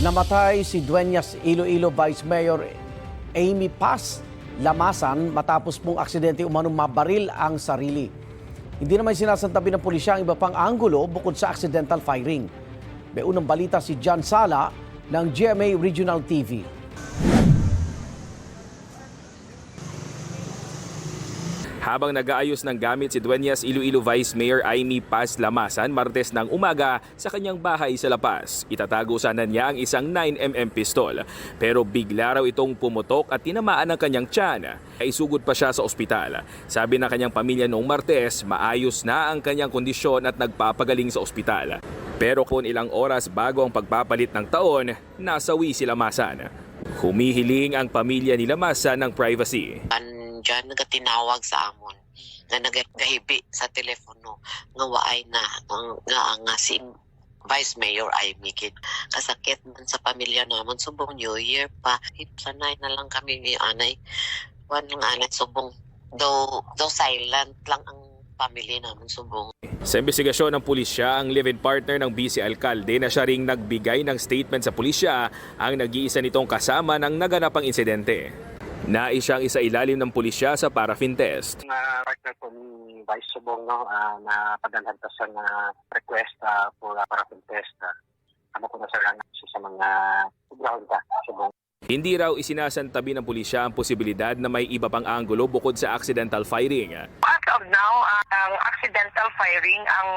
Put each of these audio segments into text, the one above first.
Namatay si Dueñas Iloilo Vice Mayor Amy Paz Lamasan matapos pong aksidente umanong mabaril ang sarili. Hindi naman sinasantabi ng pulisya ang iba pang anggulo bukod sa accidental firing. May unang balita si John Sala ng GMA Regional TV. Habang nag-aayos ng gamit si Dueñas Iloilo Vice Mayor Amy Paz Lamasan Martes ng umaga sa kanyang bahay sa La Paz. Itatago sana niya ang isang 9mm pistol. Pero bigla raw itong pumutok at tinamaan ang kanyang tiyan. Isugod pa siya sa ospital. Sabi ng kanyang pamilya noong Martes, maayos na ang kanyang kondisyon at nagpapagaling sa ospital. Pero kung ilang oras bago ang pagpapalit ng taon, nasawi si Lamasan. Humihiling ang pamilya ni Lamasan ng privacy. Diyan nagatinawag sa amon nga nagahibi sa telepono nga waay na nga si Vice Mayor ay mikit kasakit man sa pamilya namon subong New Year pa sanay na lang kami ni anay wan lang anay subong do silent lang ang family naman subong. Sa investigasyon ng pulisya, ang live-in partner ng Vice Alcalde na siya ring nagbigay ng statement sa pulisya ang nag-iisa nitong kasama ng naganapang insidente. Nais siyang isailalim ng pulisya sa paraffin test. Partner ko ni Vice Subong na padalhan ta sa request for paraffin test. Ano ko na sa mga ground Subong. Hindi raw isinasantabi ng pulisya ang posibilidad na may iba pang anggulo bukod sa accidental firing. As of now, ang accidental firing ang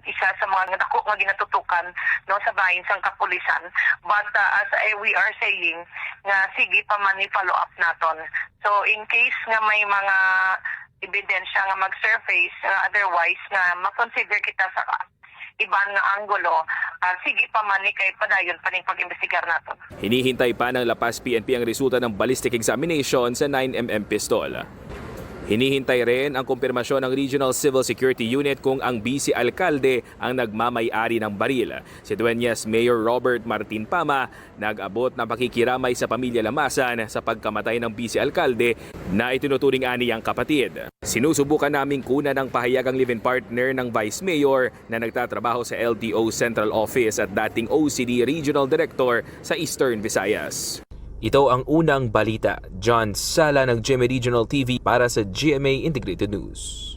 isa sa mga dako nga ginatutukan no sa bahin sang kapulisan. But as we are saying nga sige pa man i-follow up naton. So in case nga may mga ebidensya nga mag-surface otherwise nga ma-consider kita sa ibang nga anggulo, sige pa man ni kay padayon pa ning pag-imbestigar naton. Hinihintay pa ng La Paz PNP ang resulta ng ballistic examination sa 9mm pistol. Hinihintay rin ang kumpirmasyon ng Regional Civil Security Unit kung ang Vice Alcalde ang nagmamay-ari ng baril. Si Dueñas Mayor Robert Martin Pama nag-abot ng pakikiramay sa pamilya Lamasan sa pagkamatay ng Vice Alcalde na itinuturing ani ang kapatid. Sinusubukan naming kunan ng pahayagang live-in partner ng Vice Mayor na nagtatrabaho sa LTO Central Office at dating OCD Regional Director sa Eastern Visayas. Ito ang unang balita. John Sala ng GMA Regional TV para sa GMA Integrated News.